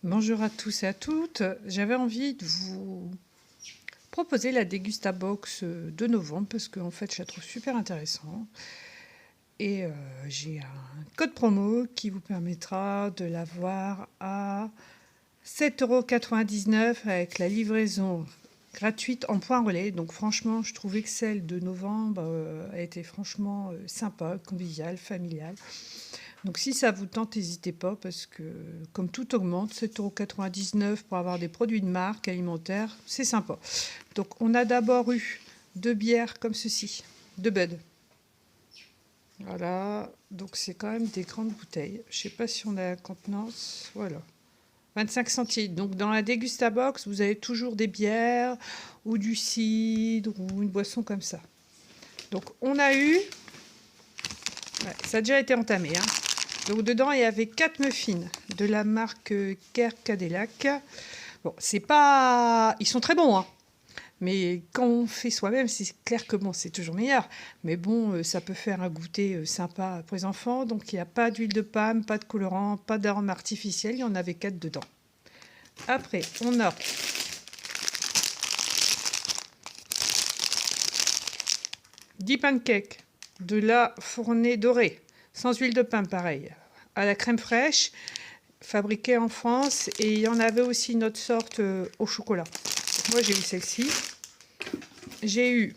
Bonjour à tous et à toutes. J'avais envie de vous proposer la Dégustabox de novembre parce qu'en fait, je la trouve super intéressante. Et j'ai un code promo qui vous permettra de l'avoir à 7,99 € avec la livraison gratuite en point relais. Donc franchement, je trouvais que celle de novembre a été franchement sympa, conviviale, familiale. Donc si ça vous tente, n'hésitez pas parce que comme tout augmente, 7,99 € pour avoir des produits de marque alimentaire, c'est sympa. Donc on a d'abord eu 2 bières comme ceci, de Bud. Voilà, donc c'est quand même des grandes bouteilles. Je ne sais pas si on a la contenance, voilà. 25 centilitres. Donc dans la Dégustabox, vous avez toujours des bières ou du cidre ou une boisson comme ça. Donc on a eu, ouais, ça a déjà été entamé, hein. Donc dedans il y avait 4 muffins de la marque Care Cadillac. Bon, c'est pas, ils sont très bons, hein. Mais quand on fait soi-même, c'est clair que bon, c'est toujours meilleur. Mais bon, ça peut faire un goûter sympa pour les enfants. Donc il n'y a pas d'huile de palme, pas de colorant, pas d'arôme artificiel. Il y en avait 4 dedans. Après, on a 10 pancakes de la Fournée Dorée, sans huile de palme, pareil, à la crème fraîche, fabriquée en France. Et il y en avait aussi une autre sorte au chocolat. Moi, j'ai eu celle-ci. J'ai eu,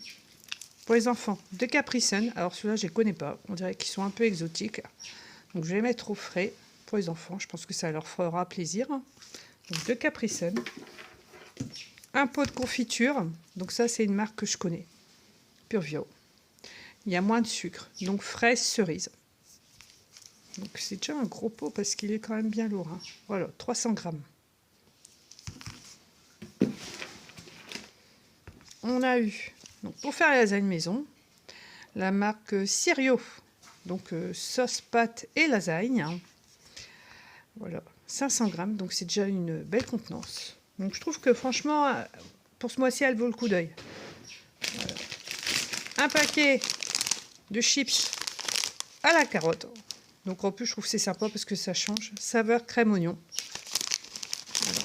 pour les enfants, 2 Capri Sun. Alors, ceux-là, je ne les connais pas. On dirait qu'ils sont un peu exotiques. Donc, je vais les mettre au frais pour les enfants. Je pense que ça leur fera plaisir. Donc, 2 Capri Sun. Un pot de confiture. Donc, ça, c'est une marque que je connais. Purvio. Il y a moins de sucre. Donc, fraise, cerise. Donc, c'est déjà un gros pot parce qu'il est quand même bien lourd, hein. Voilà, 300 grammes. On a eu, donc pour faire la lasagne maison, la marque Sirio, donc sauce, pâte et lasagne. Voilà, 500 grammes, donc c'est déjà une belle contenance. Donc je trouve que franchement, pour ce mois-ci, elle vaut le coup d'œil. Voilà. Un paquet de chips à la carotte. Donc en plus, je trouve que c'est sympa parce que ça change. Saveur crème oignon. Voilà.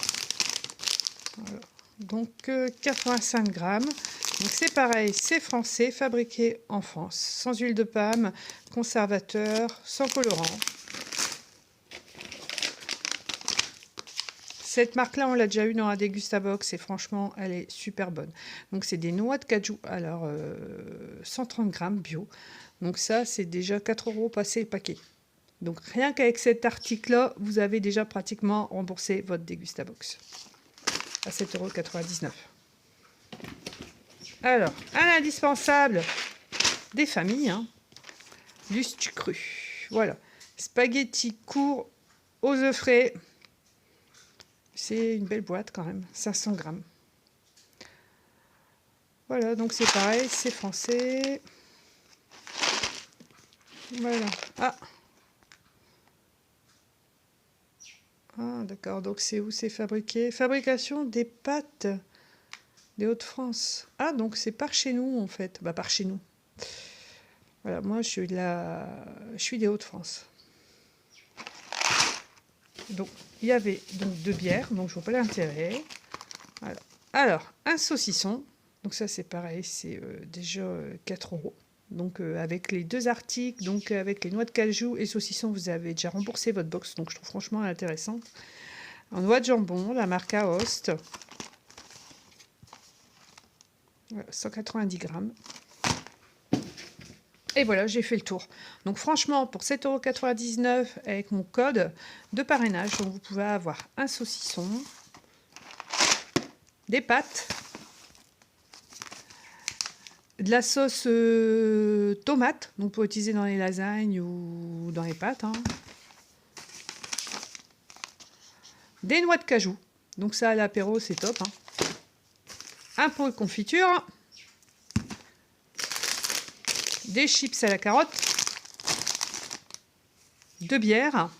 Voilà. Donc 85 grammes. Donc c'est pareil, c'est français, fabriqué en France, sans huile de palme, conservateur, sans colorant. Cette marque-là, on l'a déjà eu dans la Dégustabox et franchement, elle est super bonne. Donc c'est des noix de cajou, alors 130 grammes bio. Donc ça, c'est déjà 4 € passé le paquet. Donc rien qu'avec cet article-là, vous avez déjà pratiquement remboursé votre Dégustabox à 7,99 €. Alors, un indispensable des familles, hein, Lustu cru. Voilà, spaghetti court aux œufs frais. C'est une belle boîte quand même, 500 grammes. Voilà, donc c'est pareil, c'est français. Voilà. Ah, d'accord, donc c'est où c'est fabriqué? Fabrication des pâtes des Hauts-de-France. Ah, donc c'est par chez nous en fait. Bah, par chez nous. Voilà, moi je suis des Hauts-de-France. Donc il y avait donc 2 bières, donc je vois pas l'intérêt. Voilà. Alors, un saucisson. Donc ça c'est pareil, c'est déjà 4 €. Donc avec les 2 articles, donc avec les noix de cajou et saucisson, vous avez déjà remboursé votre box. Donc je trouve franchement intéressante. En noix de jambon, la marque Aoste. Voilà, 190 grammes. Et voilà, j'ai fait le tour. Donc franchement, pour 7,99 € avec mon code de parrainage, donc vous pouvez avoir un saucisson, des pâtes, de la sauce tomate, donc pour utiliser dans les lasagnes ou dans les pâtes, hein. Des noix de cajou, donc ça à l'apéro c'est top, hein. Un pot de confiture, des chips à la carotte, 2 bières.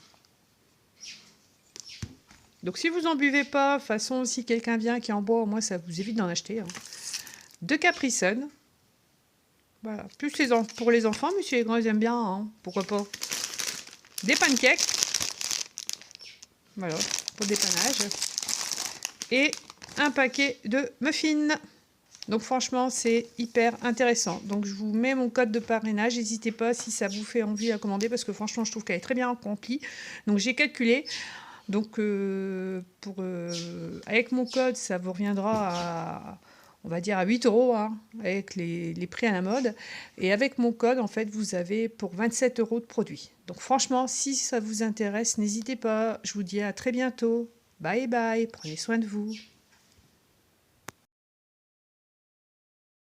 Donc si vous n'en buvez pas, de toute façon si quelqu'un vient qui en boit, au moins ça vous évite d'en acheter, hein. 2 Capri Sun. Voilà, plus pour les enfants, mais si les grands ils aiment bien, hein, pourquoi pas. Des pancakes. Voilà, pour le dépannage. Et un paquet de muffins. Donc franchement, c'est hyper intéressant. Donc je vous mets mon code de parrainage. N'hésitez pas si ça vous fait envie à commander parce que franchement, je trouve qu'elle est très bien remplie. Donc j'ai calculé. Donc avec mon code, ça vous reviendra à, on va dire, à 8 € hein, avec les prix à la mode. Et avec mon code, en fait, vous avez pour 27 € de produits. Donc franchement, si ça vous intéresse, n'hésitez pas. Je vous dis à très bientôt. Bye bye, prenez soin de vous.